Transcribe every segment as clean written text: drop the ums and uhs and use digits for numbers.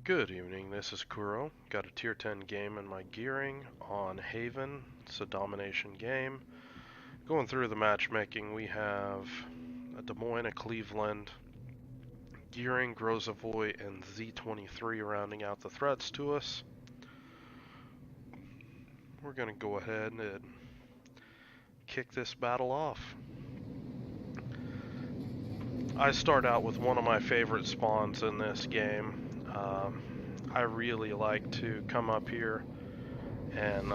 Good evening, this is Kuro. Got a tier 10 game in my gearing on Haven. It's a domination game. Going through the matchmaking, we have a Des Moines, a Cleveland, Gearing, Grozavoy, and Z23 rounding out the threats to us. We're going to go ahead and kick this battle off. I start out with one of my favorite spawns in this game. I really like to come up here and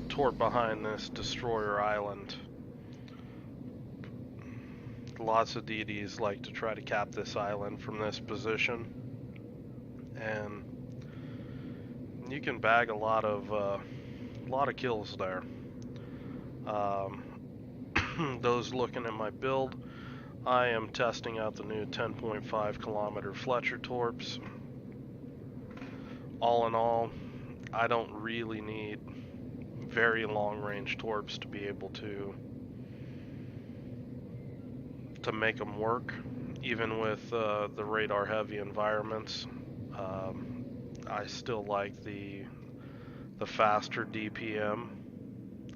torp behind this destroyer island. Lots of DDs like to try to cap this island from this position, and you can bag a lot of kills there. Those looking at my build, I am testing out the new 10.5 kilometer Fletcher torps. All in all, I don't really need very long range torps to be able to make them work, even with the radar heavy environments. I still like the faster DPM.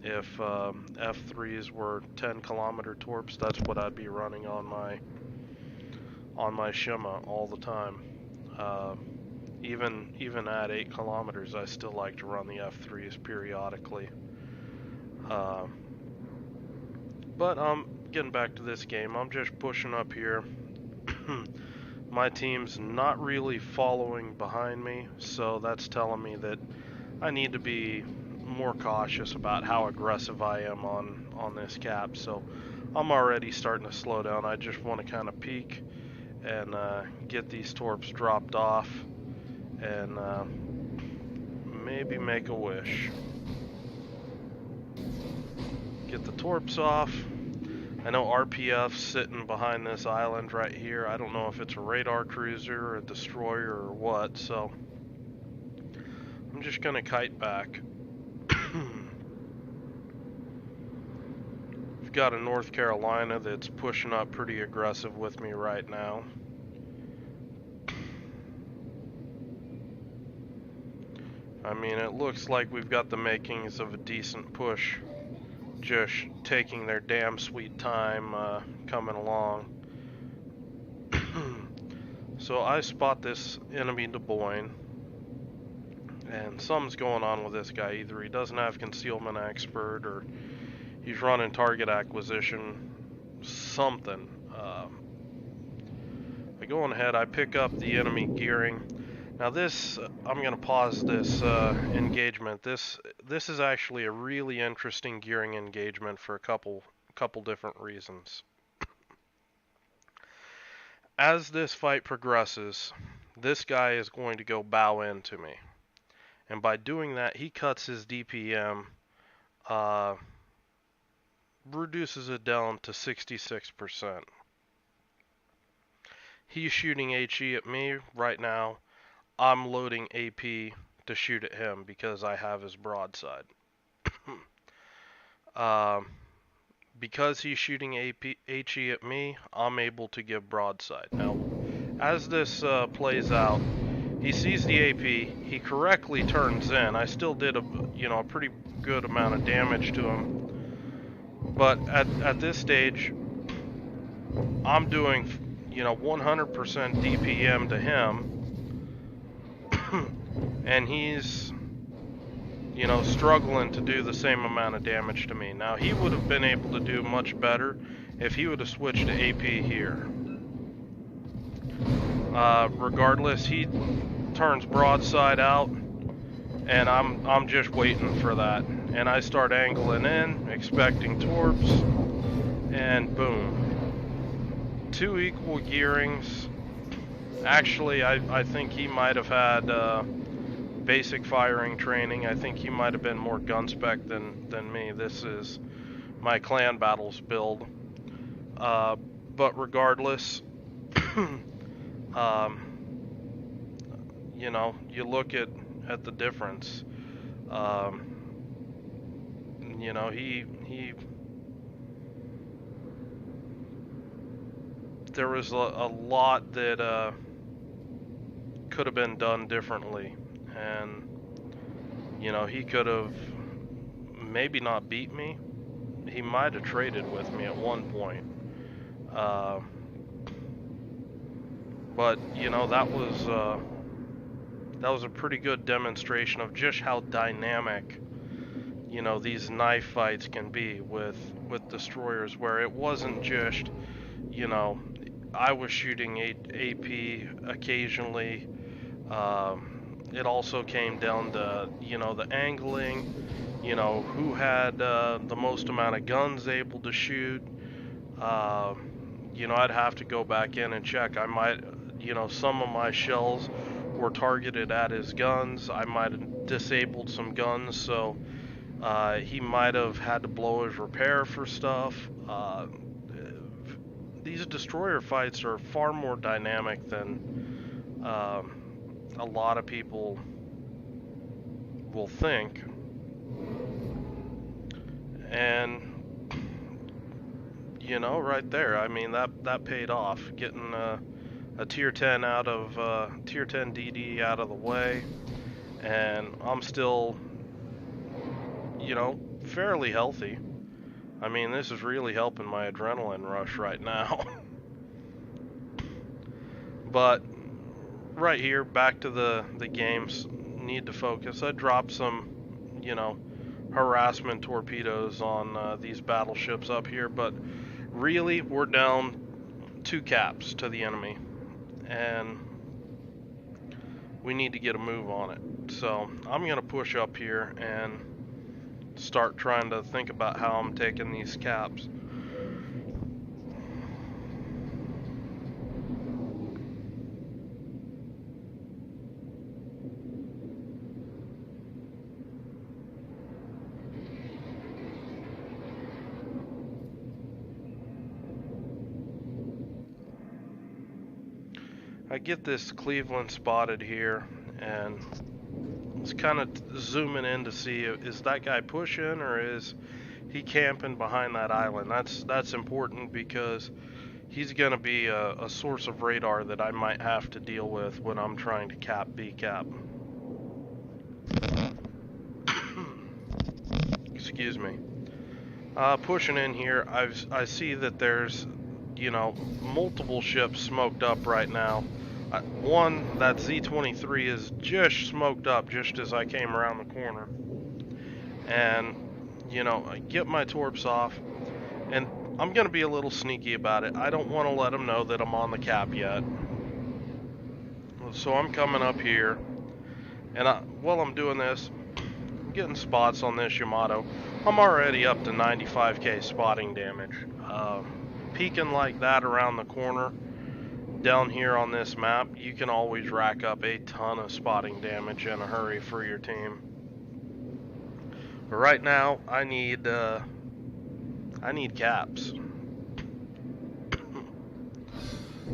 If F3s were 10 kilometer torps, that's what I'd be running on my Shima all the time. Even at 8 kilometers, I still like to run the F3s periodically. But getting back to this game, I'm just pushing up here. My team's not really following behind me, so that's telling me that I need to be more cautious about how aggressive I am on this cap. So I'm already starting to slow down. I just want to kind of peek and get these torps dropped off and maybe make a wish. Get the torps off. I know RPF's sitting behind this island right here. I don't know if it's a radar cruiser or a destroyer or what, so I'm just gonna kite back. We've got a North Carolina that's pushing up pretty aggressive with me right now. I mean, it looks like we've got the makings of a decent push, just taking their damn sweet time coming along. So I spot this enemy Des Moines, and something's going on with this guy. Either he doesn't have concealment expert, or he's running target acquisition, something. I go on ahead, I pick up the enemy gearing. Now this, I'm going to pause this engagement. This is actually a really interesting gearing engagement for a couple different reasons. As this fight progresses, this guy is going to go bow into me. And by doing that, he cuts his DPM, reduces it down to 66%. He's shooting HE at me right now. I'm loading AP to shoot at him because I have his broadside. Because he's shooting HE at me, I'm able to give broadside. Now, as this plays out, he sees the AP, he correctly turns in. I still did a pretty good amount of damage to him. But at this stage, I'm doing 100% DPM to him. And he's struggling to do the same amount of damage to me. Now he would have been able to do much better if he would have switched to AP here. Regardless, he turns broadside out, and I'm just waiting for that. And I start angling in, expecting torps, and boom. 2 equal gearings. Actually, I think he might have had basic firing training. I think he might have been more gun spec than me. This is my clan battles build. But regardless, you look at the difference. There was a lot that could have been done differently. And, you know, he could have maybe not beat me. He might have traded with me at one point. But, you know, that was a pretty good demonstration of just how dynamic, you know, these knife fights can be with destroyers, where it wasn't just, you know, I was shooting AP occasionally. It also came down to, you know, the angling, you know, who had the most amount of guns able to shoot. You know, I'd have to go back in and check. I might, you know, some of my shells were targeted at his guns. I might have disabled some guns, so he might have had to blow his repair for stuff. These destroyer fights are far more dynamic than a lot of people will think. And, you know, right there, I mean, that paid off. Getting a tier 10 out of tier 10 DD out of the way, and I'm still, you know, fairly healthy. I mean, this is really helping my adrenaline rush right now. But right here, back to the games, need to focus. I dropped some, you know, harassment torpedoes on these battleships up here, but really we're down 2 caps to the enemy, and we need to get a move on it. So I'm gonna push up here and start trying to think about how I'm taking these caps. I get this Cleveland spotted here, and it's kind of zooming in to see, is that guy pushing or is he camping behind that island? That's important, because he's going to be a source of radar that I might have to deal with when I'm trying to cap B cap. Excuse me. Pushing in here, I see that there's, you know, multiple ships smoked up right now. One, that Z-23 is just smoked up just as I came around the corner. And, you know, I get my torps off, and I'm going to be a little sneaky about it. I don't want to let them know that I'm on the cap yet. So I'm coming up here, and while I'm doing this, I'm getting spots on this Yamato. I'm already up to 95k spotting damage. Peeking like that around the corner, down here on this map, you can always rack up a ton of spotting damage in a hurry for your team. But right now, I need caps.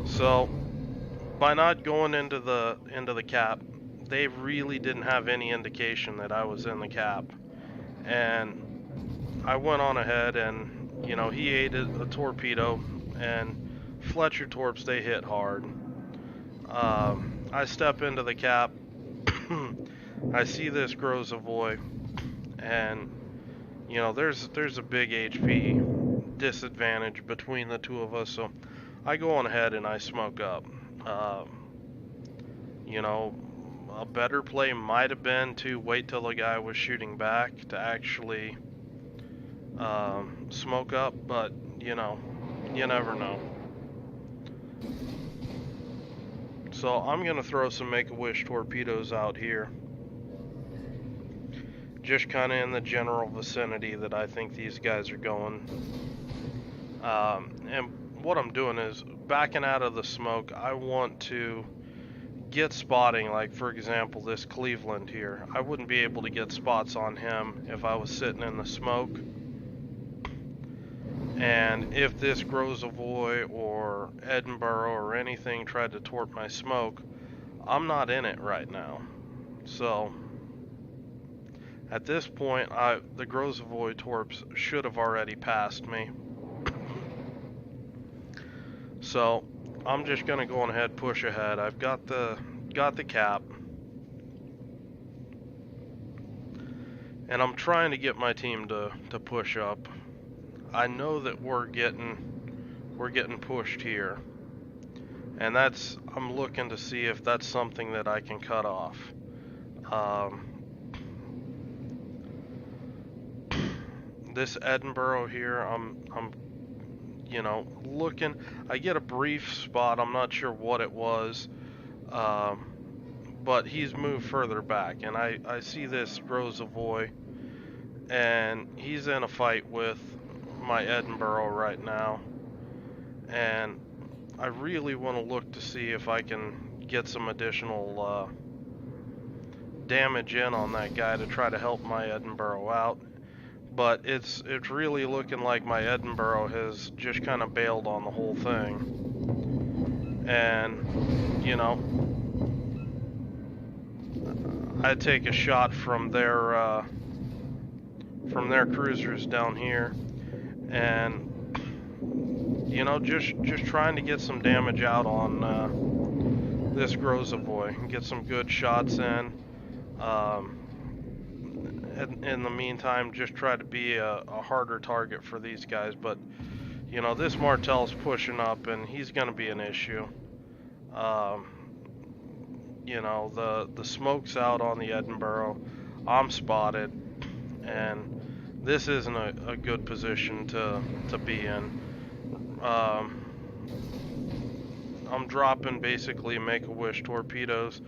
So, by not going into the cap, they really didn't have any indication that I was in the cap, and I went on ahead and, you know, he ate a torpedo, and Fletcher torps, they hit hard. I step into the cap. I see this Grozavoy, and, you know, there's a big HP disadvantage between the two of us, so I go on ahead and I smoke up. You know, a better play might have been to wait till the guy was shooting back to actually smoke up, but, you know, you never know. So I'm going to throw some Make-A-Wish torpedoes out here, just kind of in the general vicinity that I think these guys are going. And what I'm doing is backing out of the smoke. I want to get spotting, like for example this Cleveland here. I wouldn't be able to get spots on him if I was sitting in the smoke. And if this Grozavoy or Edinburgh or anything tried to torp my smoke, I'm not in it right now. So at this point, the Grozavoy torps should have already passed me. So I'm just gonna go on ahead, push ahead. I've got the got the cap, and I'm trying to get my team to push up. I know that we're getting pushed here, and I'm looking to see if that's something that I can cut off. This Edinburgh here, I'm looking. I get a brief spot. I'm not sure what it was, but he's moved further back, and I see this Grozavoy, and he's in a fight with my Edinburgh right now, and I really want to look to see if I can get some additional damage in on that guy to try to help my Edinburgh out. But it's really looking like my Edinburgh has just kind of bailed on the whole thing. And, I take a shot from their cruisers down here, and just trying to get some damage out on this Grozavoy and get some good shots in. In the meantime, just try to be a harder target for these guys. But this Martel's pushing up, and he's going to be an issue. The smoke's out on the Edinburgh. I'm spotted, and this isn't a good position to be in. I'm dropping basically Make-A-Wish torpedoes.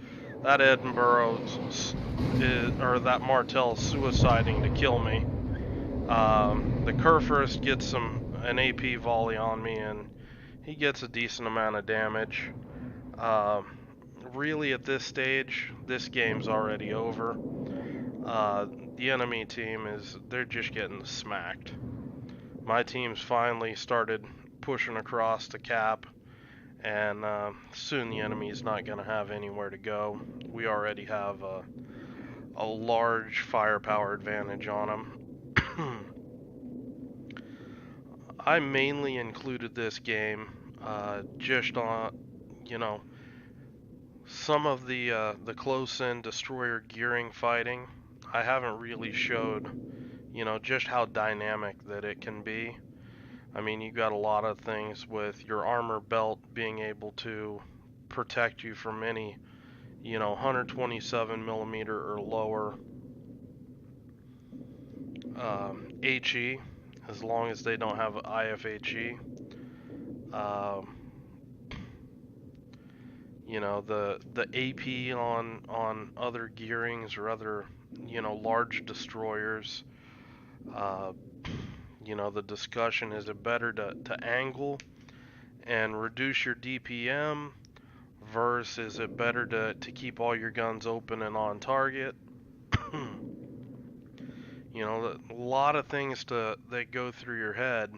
That Edinburgh or that Martel is suiciding to kill me. The Kurfürst gets an AP volley on me, and he gets a decent amount of damage. Really, at this stage, this game's already over. The enemy team they're just getting smacked. My team's finally started pushing across the cap, and soon the enemy's not going to have anywhere to go. We already have a large firepower advantage on them. I mainly included this game just on, some of the close-in destroyer gearing fighting. I haven't really showed, just how dynamic that it can be. I mean, you got a lot of things with your armor belt being able to protect you from any, 127 millimeter or lower HE, as long as they don't have IFHE. The AP on other gearings or other, large destroyers. The discussion, is it better to angle and reduce your DPM versus is it better to keep all your guns open and on target? A lot of things that go through your head,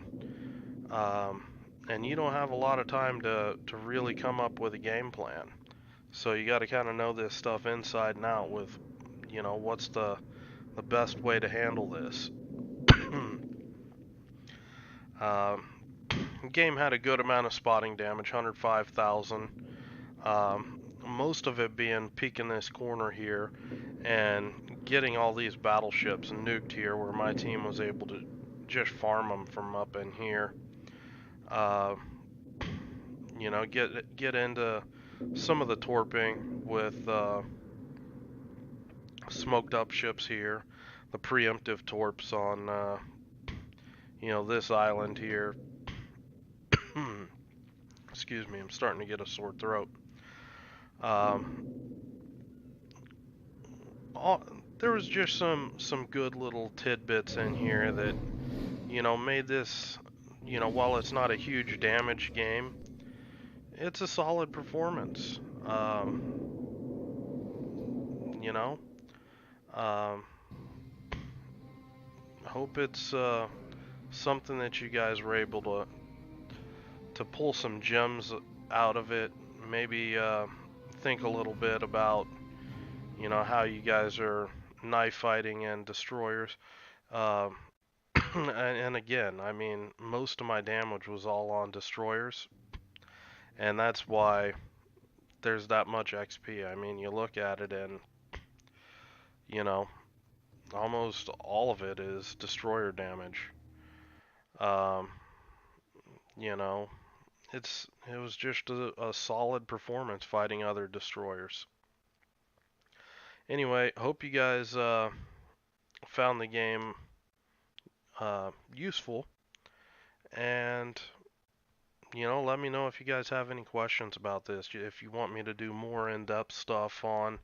and you don't have a lot of time to really come up with a game plan. So you got to kind of know this stuff inside and out with, what's the best way to handle this. Game had a good amount of spotting damage, 105,000. Most of it being peeking this corner here and getting all these battleships nuked here, where my team was able to just farm them from up in here. Get into some of the torping with smoked up ships here, the preemptive torps on this island here. Excuse me, I'm starting to get a sore throat. There was just some good little tidbits in here that, made this, while it's not a huge damage game, it's a solid performance. Hope it's something that you guys were able to pull some gems out of it. Maybe think a little bit about, how you guys are knife fighting and destroyers. And again, I mean, most of my damage was all on destroyers, and that's why, there's that much XP. I mean, you look at it and, you know, almost all of it is destroyer damage. Um, you know, it was just a solid performance fighting other destroyers. Anyway, hope you guys found the game useful, and let me know if you guys have any questions about this. If you want me to do more in-depth stuff on,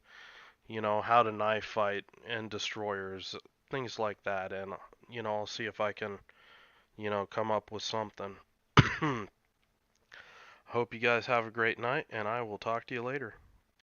how to knife fight and destroyers, things like that, and I'll see if I can, come up with something. Hope you guys have a great night, and I will talk to you later.